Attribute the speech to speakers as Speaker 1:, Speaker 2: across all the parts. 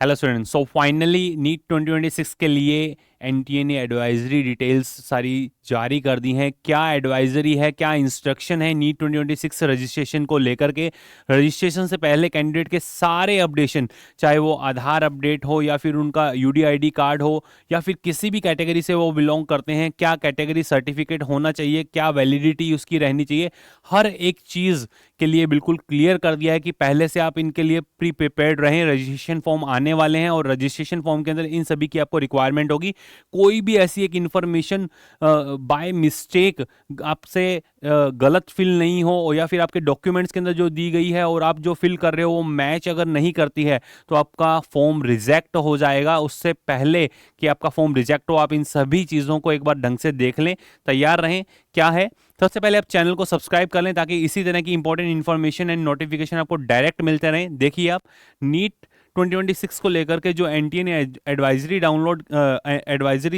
Speaker 1: Hello students, so finally NEET 2026 के लिए NTA ने एडवाइजरी डिटेल्स सारी जारी कर दी हैं। क्या एडवाइजरी है, क्या इंस्ट्रक्शन है नीट 2026 रजिस्ट्रेशन को लेकर के। रजिस्ट्रेशन से पहले कैंडिडेट के सारे अपडेशन, चाहे वो आधार अपडेट हो या फिर उनका यूडीआईडी कार्ड हो या फिर किसी भी कैटेगरी से वो बिलोंग करते हैं, क्या कैटेगरी सर्टिफिकेट होना चाहिए, क्या वैलिडिटी उसकी रहनी चाहिए, हर एक चीज़ के लिए बिल्कुल क्लियर कर दिया है कि पहले से आप इनके लिए प्री प्रिपेयर्ड रहें। रजिस्ट्रेशन फॉर्म आने वाले हैं और रजिस्ट्रेशन फॉर्म के अंदर इन सभी की आपको रिक्वायरमेंट होगी। कोई भी ऐसी एक इंफॉर्मेशन बाय मिस्टेक आपसे गलत फिल नहीं हो या फिर आपके डॉक्यूमेंट्स के अंदर जो दी गई है और आप जो फिल कर रहे हो वो मैच अगर नहीं करती है तो आपका फॉर्म रिजेक्ट हो जाएगा। उससे पहले कि आपका फॉर्म रिजेक्ट हो, आप इन सभी चीज़ों को एक बार ढंग से देख लें, तैयार रहें। क्या है, सबसे पहले आप चैनल को सब्सक्राइब कर लें ताकि इसी तरह की इंपॉर्टेंट इन्फॉर्मेशन एंड नोटिफिकेशन आपको डायरेक्ट मिलते रहें। देखिए, आप नीट 2026 को लेकर के जो एनटीए ने एडवाइजरी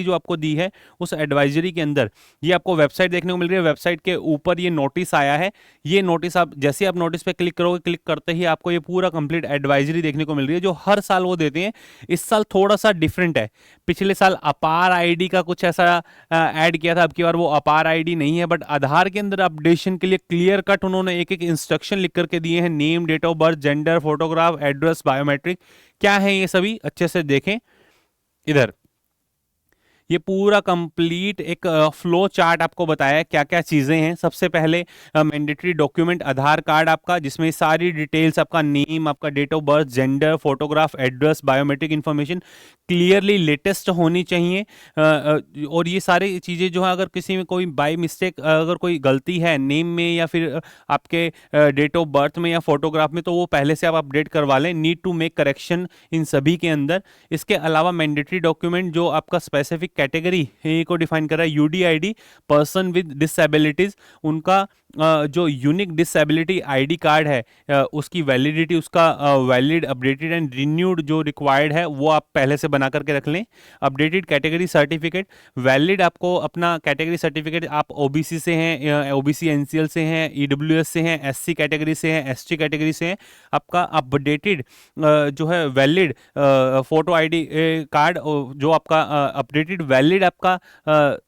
Speaker 1: जो आपको दी है, उस एडवाइजरी के अंदर ये आपको वेबसाइट देखने को मिल रही है। वेबसाइट के ऊपर ये नोटिस आया है। ये नोटिस आप जैसे आप नोटिस पे क्लिक करोगे, क्लिक करते ही आपको ये पूरा कंप्लीट एडवाइजरी देखने को मिल रही है जो हर साल वो देते हैं। इस साल थोड़ा सा डिफरेंट है। पिछले साल अपार आईडी का कुछ ऐसा ऐड किया था, अब की बार वो अपार आईडी नहीं है, बट आधार के अंदर अपडेशन के लिए क्लियर कट उन्होंने एक एक इंस्ट्रक्शन लिख करके दिए हैं। Name, date of birth, gender, photograph, address, biometric, क्या है ये सभी अच्छे से देखें। इधर ये पूरा कंप्लीट एक फ्लो चार्ट आपको बताया है क्या क्या चीजें हैं। सबसे पहले मैंडेटरी डॉक्यूमेंट आधार कार्ड आपका, जिसमें सारी डिटेल्स, आपका नेम, आपका date of birth, gender, photograph, address, biometric information clearly latest होनी चाहिए। और ये सारी चीजें जो है, अगर किसी में कोई बाय मिस्टेक अगर कोई गलती है नेम में या फिर आपके डेट ऑफ बर्थ में या फोटोग्राफ में, तो वो पहले से आप अपडेट करवा लें। Need to make correction in सभी के अंदर। इसके अलावा मैंडेटरी डॉक्यूमेंट जो आपका स्पेसिफिक कैटेगरी को डिफाइन कर रहा है, यूडीआईडी, पर्सन विद डिसेबिलिटीज, उनका जो यूनिक डिसेबिलिटी आईडी कार्ड है, उसकी वैलिडिटी, उसका वैलिड, अपडेटेड एंड रिन्यूड जो रिक्वायर्ड है वो आप पहले से बना करके रख लें। अपडेटेड कैटेगरी सर्टिफिकेट, वैलिड आपको अपना कैटेगरी सर्टिफिकेट, आप ओबीसी से हैं, ओबीसी एनसीएल से हैं, ईडब्ल्यूएस से हैं, एससी कैटेगरी से हैं, एसटी कैटेगरी से हैं, आपका अपडेटेड जो है वैलिड फोटो आईडी कार्ड, जो आपका अपडेटेड वैलिड आपका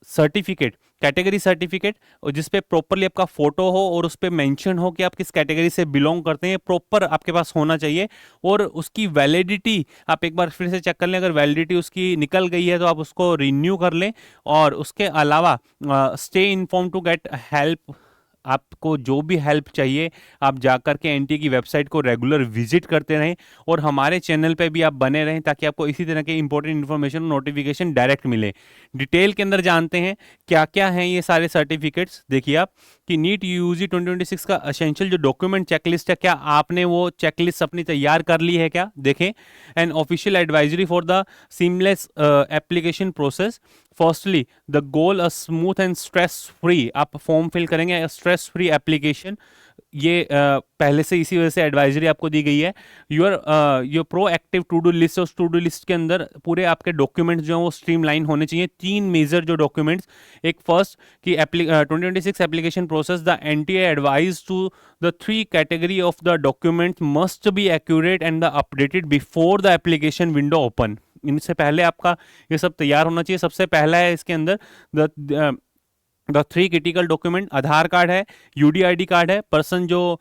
Speaker 1: सर्टिफिकेट, कैटेगरी सर्टिफिकेट, और जिसपे प्रॉपरली आपका फोटो हो और उस पर मेंशन हो कि आप किस कैटेगरी से बिलोंग करते हैं, प्रॉपर आपके पास होना चाहिए। और उसकी वैलिडिटी आप एक बार फिर से चेक कर लें, अगर वैलिडिटी उसकी निकल गई है तो आप उसको रिन्यू कर लें। और उसके अलावा stay inform to get help, आपको जो भी हेल्प चाहिए आप जाकर के एनटीए की वेबसाइट को रेगुलर विजिट करते रहें और हमारे चैनल पे भी आप बने रहें ताकि आपको इसी तरह के इंपॉर्टेंट इन्फॉर्मेशन नोटिफिकेशन डायरेक्ट मिले। डिटेल के अंदर जानते हैं क्या क्या हैं ये सारे सर्टिफिकेट्स। देखिए आप कि नीट यूजी 2026 का असेंशियल जो डॉक्यूमेंट चेकलिस्ट है, क्या आपने वो चेकलिस्ट अपनी तैयार कर ली है क्या, देखें। And official advisory for the seamless application process. Firstly the goal a smooth and stress free, आप फॉर्म फिल करेंगे, स्ट्रेस फ्री एप्लीकेशन, ये पहले से इसी वजह से एडवाइजरी आपको दी गई है। Your proactive to do list, उस टू डू लिस्ट के अंदर पूरे आपके डॉक्यूमेंट्स जो हैं वो स्ट्रीमलाइन होने चाहिए। 3 मेजर जो डॉक्यूमेंट्स, एक फर्स्ट कि 2026 application process, the NTA advise to the 3 category of the documents must be accurate and the updated before the application window open. इनसे पहले आपका ये सब तैयार होना चाहिए। सबसे पहला है इसके अंदर the 3 critical document, Aadhaar card है, यूडीआईडी कार्ड है, पर्सन जो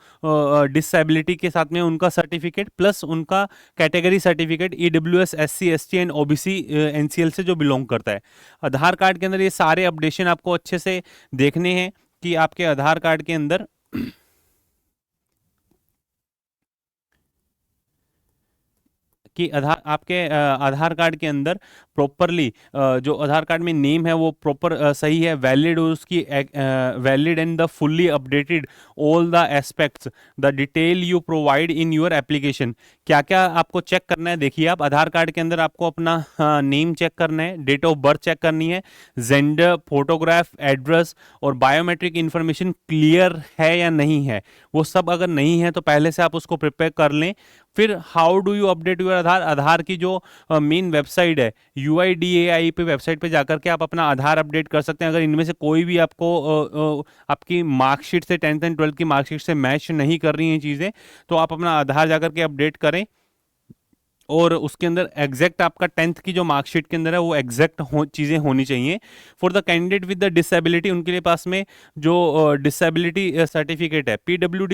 Speaker 1: डिसेबिलिटी के साथ में उनका सर्टिफिकेट, प्लस उनका category certificate, EWS, SC, ST and OBC NCL से जो बिलोंग करता है। आधार कार्ड के अंदर ये सारे अपडेशन आपको अच्छे से देखने हैं कि आपके आधार कार्ड के अंदर कि आधार आपके आधार कार्ड के अंदर प्रॉपरली जो आधार कार्ड में नेम है वो प्रॉपर सही है, वैलिड, और उसकी valid and the fully updated all the aspects the detail you provide in your application. क्या क्या आपको चेक करना है, देखिए आप आधार कार्ड के अंदर आपको अपना नेम चेक करना है, डेट ऑफ बर्थ चेक करनी है, जेंडर, फोटोग्राफ, एड्रेस और बायोमेट्रिक इंफॉर्मेशन क्लियर है या नहीं है। वो सब अगर नहीं है तो पहले से आप उसको प्रिपेयर कर लें। फिर how do you update your Aadhaar, Aadhaar की जो मेन वेबसाइट है UIDAI पे, वेबसाइट पे जाकर के आप अपना आधार अपडेट कर सकते हैं। अगर इनमें से कोई भी आपको आपकी मार्कशीट से, 10th एंड 12th की मार्कशीट से मैच नहीं कर रही हैं चीज़ें, तो आप अपना आधार जाकर के अपडेट करें। और उसके अंदर एग्जैक्ट आपका 10th की जो मार्कशीट के अंदर है वो एग्जैक्ट चीज़ें होनी चाहिए। For the candidate with the disability, उनके लिए पास में जो डिसेबिलिटी सर्टिफिकेट है, PWD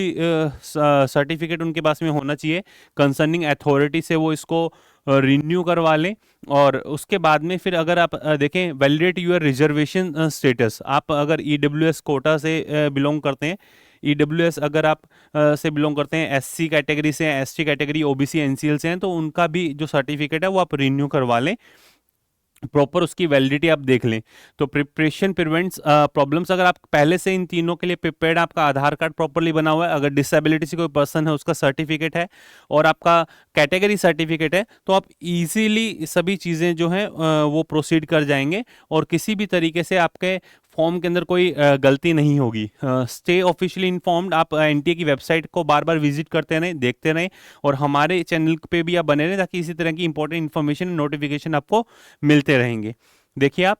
Speaker 1: सर्टिफिकेट उनके पास में होना चाहिए। कंसर्निंग अथॉरिटी से वो इसको रिन्यू करवा लें। और उसके बाद में फिर अगर आप देखें वैलिडेट यूर रिजर्वेशन स्टेटस, आप अगर EWS कोटा से बिलोंग करते हैं, EWS अगर आप से बिलोंग करते हैं, SC कैटेगरी से, ST कैटेगरी, OBC NCL से हैं, तो उनका भी जो सर्टिफिकेट है वो आप रिन्यू करवा लें, प्रॉपर उसकी वैलिडिटी आप देख लें। तो प्रिपरेशन प्रिवेंट्स प्रॉब्लम्स। अगर आप पहले से इन तीनों के लिए प्रिपेयर्ड, आपका आधार कार्ड प्रॉपरली बना हुआ है, अगर डिसेबिलिटी से कोई पर्सन है उसका सर्टिफिकेट है और आपका कैटेगरी सर्टिफिकेट है, तो आप इजीली सभी चीज़ें जो हैं वो प्रोसीड कर जाएंगे और किसी भी तरीके से आपके फॉर्म के अंदर कोई गलती नहीं होगी। स्टे ऑफिशियली इन्फॉर्म्ड, आप NTA की वेबसाइट को बार बार विजिट करते रहें, देखते रहें और हमारे चैनल पे भी आप बने रहें ताकि इसी तरह की इंपॉर्टेंट इन्फॉर्मेशन, नोटिफिकेशन आपको मिलते रहेंगे। देखिए आप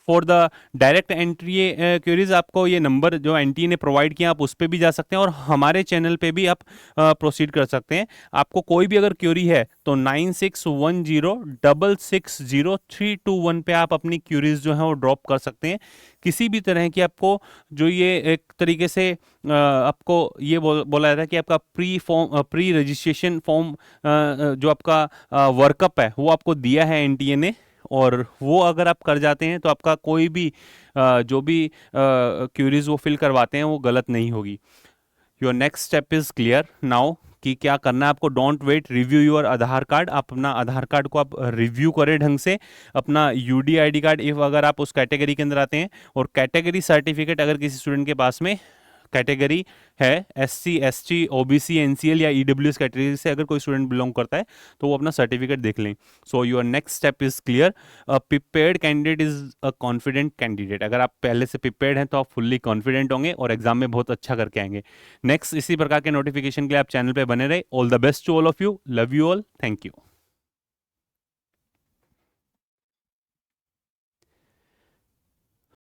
Speaker 1: for the direct entry queries, आपको ये नंबर जो NTA ने प्रोवाइड किया आप उस पर भी जा सकते हैं और हमारे चैनल पे भी आप प्रोसीड कर सकते हैं। आपको कोई भी अगर क्यूरी है तो 9610660321 पे आप अपनी क्यूरीज जो है वो ड्रॉप कर सकते हैं। किसी भी तरह की आपको जो ये एक तरीके से आपको ये बोला जाता है कि आपका प्री रजिस्ट्रेशन फॉर्म जो आपका वर्कअप है वो आपको दिया है NTA ने, और वो अगर आप कर जाते हैं तो आपका कोई भी जो भी क्यूरीज वो फिल करवाते हैं वो गलत नहीं होगी। Your next step is clear now कि क्या करना है आपको। Don't wait, review your Aadhaar card. आप अपना आधार कार्ड को आप रिव्यू करें ढंग से, अपना UDID कार्ड इफ अगर आप उस कैटेगरी के अंदर आते हैं, और कैटेगरी सर्टिफिकेट अगर किसी स्टूडेंट के पास में कैटेगरी है SC ST OBC NCL या EWS कैटेगरी से अगर कोई स्टूडेंट बिलोंग करता है तो वो अपना सर्टिफिकेट देख लें। So your next step is clear. Prepared candidate is a confident candidate. अगर आप पहले से प्रिपेयर्ड हैं तो आप फुल्ली कॉन्फिडेंट होंगे और एग्जाम में बहुत अच्छा करके आएंगे। नेक्स्ट इसी प्रकार के नोटिफिकेशन के लिए आप चैनल पर बने रहे। All the best to all of you, love you all, thank you.